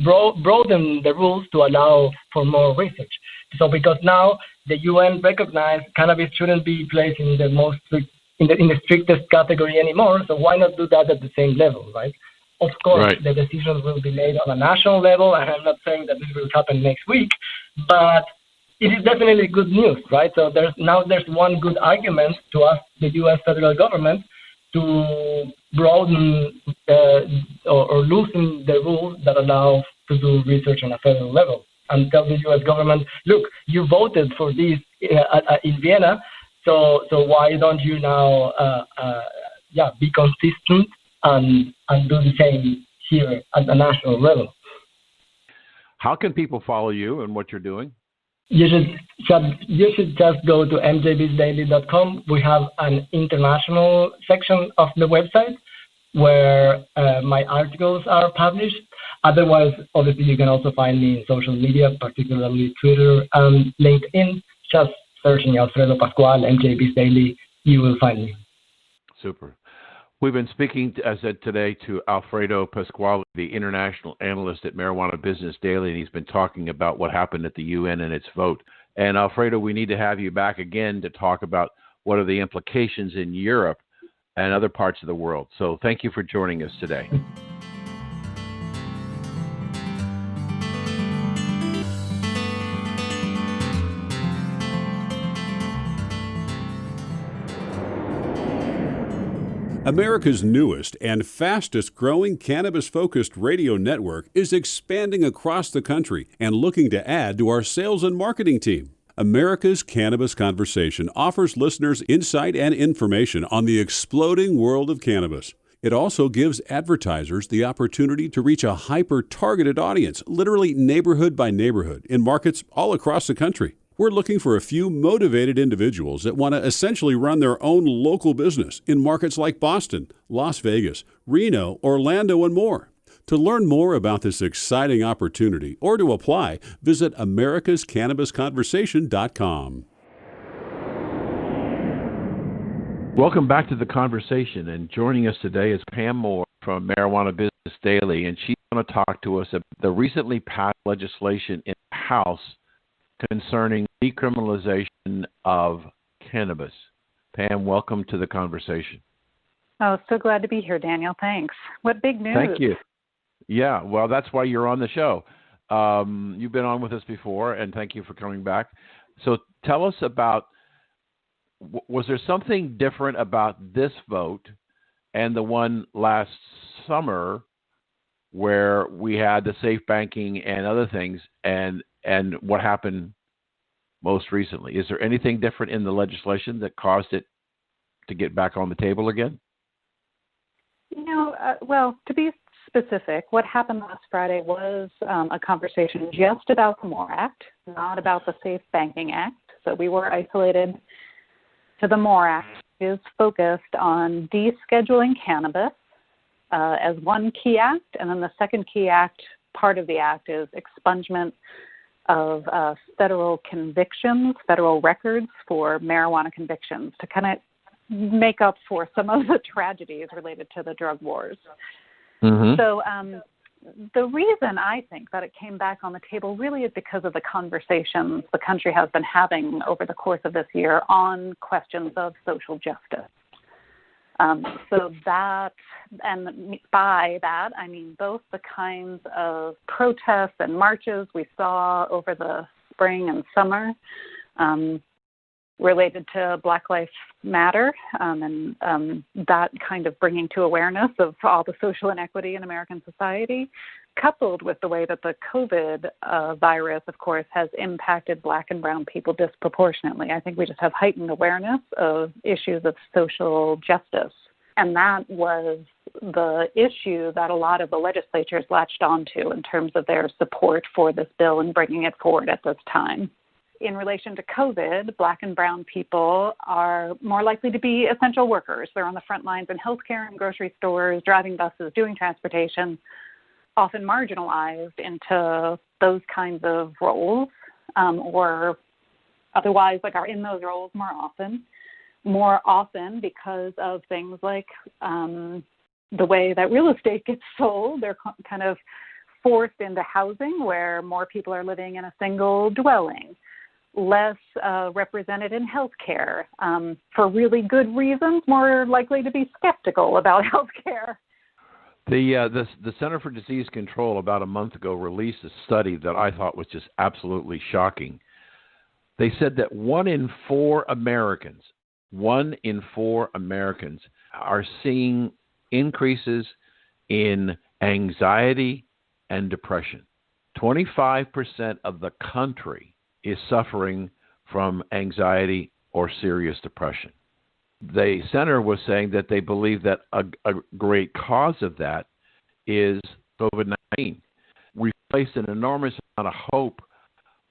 broaden the rules to allow for more research. So because now the UN recognized cannabis shouldn't be placed in the strictest category anymore, so why not do that at the same level, right? Of course, the decisions will be made on a national level, and I'm not saying that this will happen next week, but it is definitely good news, right? So there's one good argument to ask the U.S. federal government to broaden or loosen the rules that allow to do research on a federal level, and tell the U.S. government, look, you voted for this in Vienna, so why don't you now be consistent and do the same here at the national level? How can people follow you and what you're doing? You should just go to mjbsdaily.com. We have an international section of the website where my articles are published. Otherwise, obviously, you can also find me in social media, particularly Twitter and LinkedIn. Just searching Alfredo Pascual, MJB's Daily, you will find me. Super. We've been speaking, as said today, to Alfredo Pascual, the international analyst at Marijuana Business Daily, and he's been talking about what happened at the UN and its vote. And Alfredo, we need to have you back again to talk about what are the implications in Europe and other parts of the world. So thank you for joining us today. America's newest and fastest growing cannabis-focused radio network is expanding across the country and looking to add to our sales and marketing team. America's Cannabis Conversation offers listeners insight and information on the exploding world of cannabis. It also gives advertisers the opportunity to reach a hyper-targeted audience, literally neighborhood by neighborhood, in markets all across the country. We're looking for a few motivated individuals that want to essentially run their own local business in markets like Boston, Las Vegas, Reno, Orlando, and more. To learn more about this exciting opportunity or to apply, visit americascannabisconversation.com. Welcome back to the conversation, and joining us today is Pam Moore from Marijuana Business Daily, and she's going to talk to us about the recently passed legislation in the House concerning decriminalization of cannabis. Pam, welcome to the conversation. Oh, so glad to be here, Daniel. Thanks. What big news. Thank you. Yeah, well, that's why you're on the show. You've been on with us before, and thank you for coming back. So tell us about, was there something different about this vote and the one last summer where we had the safe banking and other things, and what happened most recently? Is there anything different in the legislation that caused it to get back on the table again? Well, to be specific, what happened last Friday was a conversation just about the MORE Act, not about the Safe Banking Act. So we were isolated to the MORE Act, which is focused on descheduling cannabis as one key act, and then the second key act, part of the act, is expungement of federal convictions, federal records for marijuana convictions to kind of make up for some of the tragedies related to the drug wars. Mm-hmm. So the reason I think that it came back on the table really is because of the conversations the country has been having over the course of this year on questions of social justice. So that, and by that, I mean both the kinds of protests and marches we saw over the spring and summer related to Black Lives Matter, and that kind of bringing to awareness of all the social inequity in American society, coupled with the way that the COVID virus, of course, has impacted Black and brown people disproportionately. I think we just have heightened awareness of issues of social justice. And that was the issue that a lot of the legislatures latched onto in terms of their support for this bill and bringing it forward at this time. In relation to COVID, Black and brown people are more likely to be essential workers. They're on the front lines in healthcare and grocery stores, driving buses, doing transportation, often marginalized into those kinds of roles, or otherwise are in those roles more often because of things like the way that real estate gets sold. They're kind of forced into housing where more people are living in a single dwelling, less represented in healthcare, for really good reasons, more likely to be skeptical about healthcare. The Center for Disease Control about a month ago released a study that I thought was just absolutely shocking. They said that 1 in 4 Americans are seeing increases in anxiety and depression. 25% of the country is suffering from anxiety or serious depression. The center was saying that they believe that a great cause of that is COVID-19. We've placed an enormous amount of hope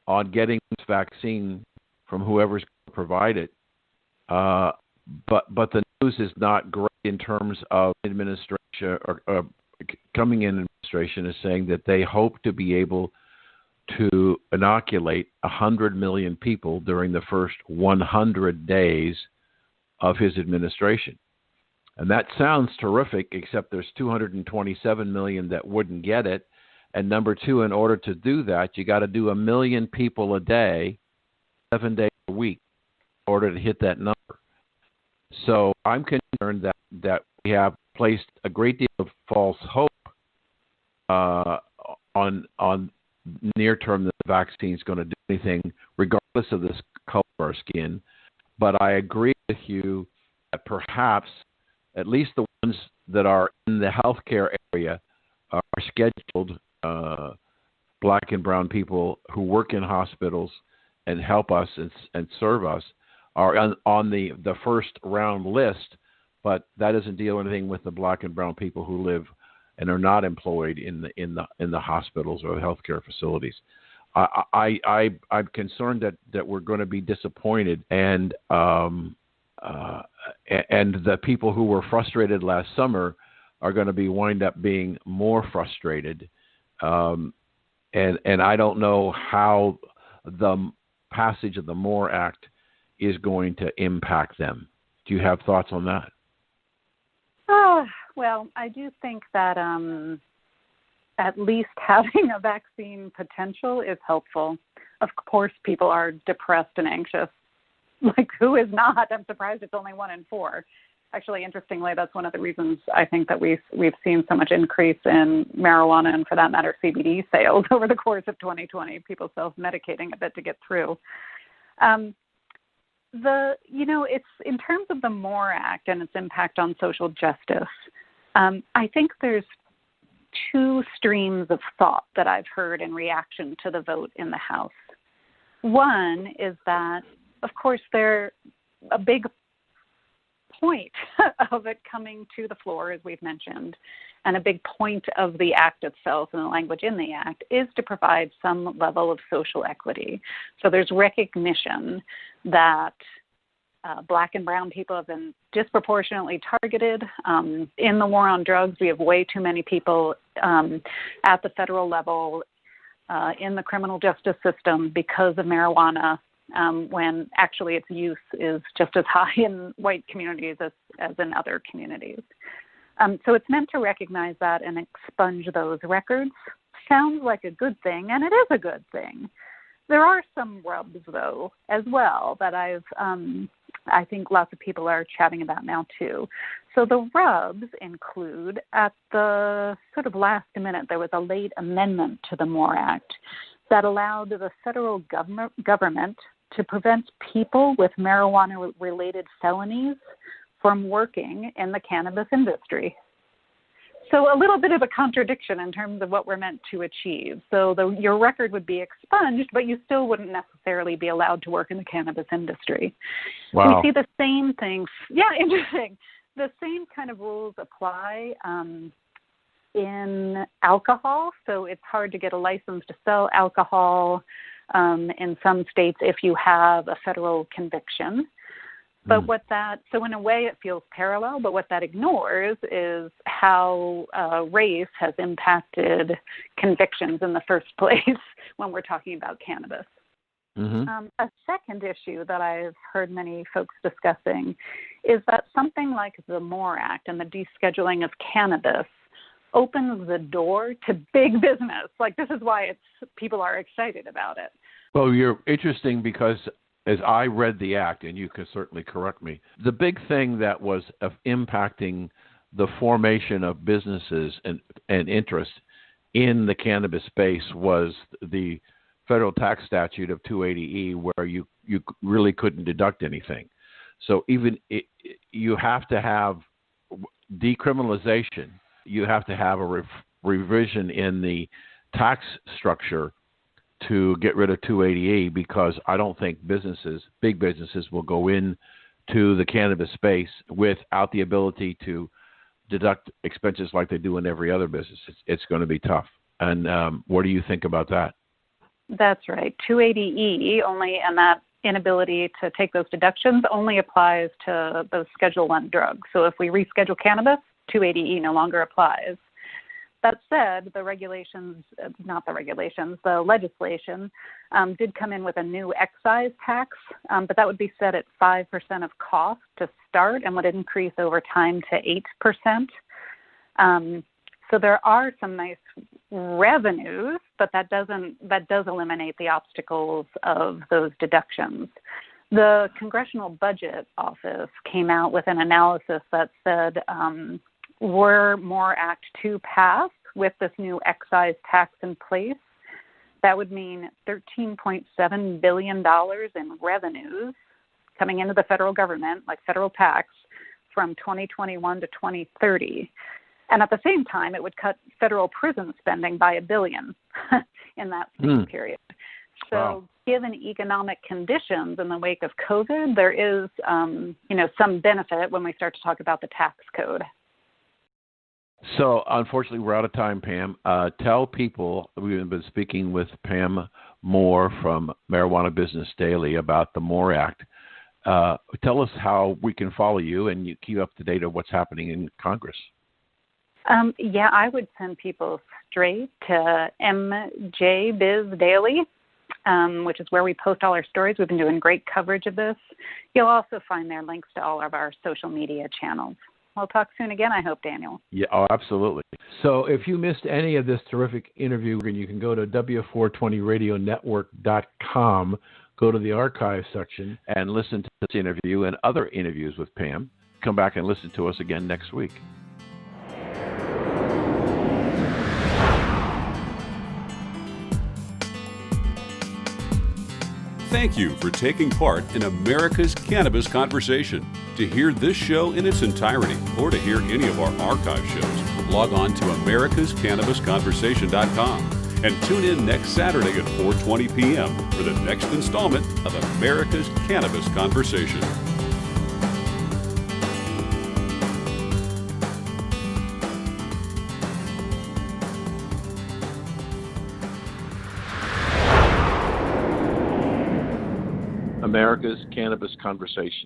on getting this vaccine from whoever's going to provide it, but the news is not great in terms of administration or coming in administration is saying that they hope to be able to inoculate 100 million people during the first 100 days of his administration. And that sounds terrific, except there's 227 million that wouldn't get it. And number two, in order to do that, you got to do 1 million people a day, 7 days a week, in order to hit that number. So I'm concerned that we have placed a great deal of false hope on near term that the vaccine is going to do anything, regardless of the color of our skin. But I agree with you that perhaps at least the ones that are in the healthcare area are scheduled Black and brown people who work in hospitals and help us and serve us are on the first round list, but that doesn't deal anything with the Black and brown people who live and are not employed in the hospitals or the healthcare facilities. I'm concerned that we're going to be disappointed, and the people who were frustrated last summer are going to wind up being more frustrated, and I don't know how the passage of the MORE Act is going to impact them. Do you have thoughts on that? Well, I do think that at least having a vaccine potential is helpful. Of course, people are depressed and anxious Like, who is not? I'm surprised it's only 1 in 4. Actually, interestingly, that's one of the reasons I think that we've seen so much increase in marijuana and, for that matter, CBD sales over the course of 2020. People self-medicating a bit to get through. It's in terms of the MORE Act and its impact on social justice. I think there's 2 streams of thought that I've heard in reaction to the vote in the House. One is that, of course, a big point of it coming to the floor, as we've mentioned, and a big point of the act itself and the language in the act is to provide some level of social equity. So there's recognition that Black and brown people have been disproportionately targeted. In the war on drugs, we have way too many people at the federal level in the criminal justice system because of marijuana, when actually its use is just as high in white communities as in other communities. So it's meant to recognize that and expunge those records. Sounds like a good thing, and it is a good thing. There are some rubs, though, as well, that I think lots of people are chatting about now, too. So the rubs include, at the sort of last minute, there was a late amendment to the MORE Act that allowed the federal government to prevent people with marijuana-related felonies from working in the cannabis industry. So a little bit of a contradiction in terms of what we're meant to achieve. So your record would be expunged, but you still wouldn't necessarily be allowed to work in the cannabis industry. Wow. We see the same things. Yeah, interesting. The same kind of rules apply in alcohol. So it's hard to get a license to sell alcohol in some states if you have a federal conviction. But so in a way it feels parallel, but what that ignores is how race has impacted convictions in the first place when we're talking about cannabis. A second issue that I've heard many folks discussing is that something like the MORE Act and the descheduling of cannabis opens the door to big business. Like, this is why people are excited about it. Well, you're interesting because as I read the act, and you can certainly correct me, the big thing that was impacting the formation of businesses and interest in the cannabis space was the federal tax statute of 280E, where you really couldn't deduct anything. So even you have to have decriminalization. You have to have a revision in the tax structure to get rid of 280E, because I don't think big businesses will go in to the cannabis space without the ability to deduct expenses like they do in every other business. It's going to be tough. And what do you think about that? That's right. 280E only, and that inability to take those deductions only applies to those Schedule I drugs. So if we reschedule cannabis, 280E no longer applies. That said, the legislation did come in with a new excise tax, but that would be set at 5% of cost to start and would increase over time to 8%. So there are some nice revenues, but that does eliminate the obstacles of those deductions. The Congressional Budget Office came out with an analysis that said, were MORE Act 2 passed with this new excise tax in place, that would mean $13.7 billion in revenues coming into the federal government, like federal tax, from 2021 to 2030. And at the same time, it would cut federal prison spending by $1 billion in that same period. So given economic conditions in the wake of COVID, there is some benefit when we start to talk about the tax code. So, unfortunately, we're out of time, Pam. Tell people, we've been speaking with Pam Moore from Marijuana Business Daily about the MORE Act. Tell us how we can follow you and you keep up to date of what's happening in Congress. I would send people straight to MJ Biz Daily, which is where we post all our stories. We've been doing great coverage of this. You'll also find there links to all of our social media channels. We'll talk soon again, I hope, Daniel. Yeah, absolutely. So if you missed any of this terrific interview, you can go to W420radionetwork.com, go to the archive section and listen to this interview and other interviews with Pam. Come back and listen to us again next week. Thank you for taking part in America's Cannabis Conversation. To hear this show in its entirety or to hear any of our archive shows, log on to americascannabisconversation.com and tune in next Saturday at 4:20 p.m. for the next installment of America's Cannabis Conversation. America's Cannabis Conversation.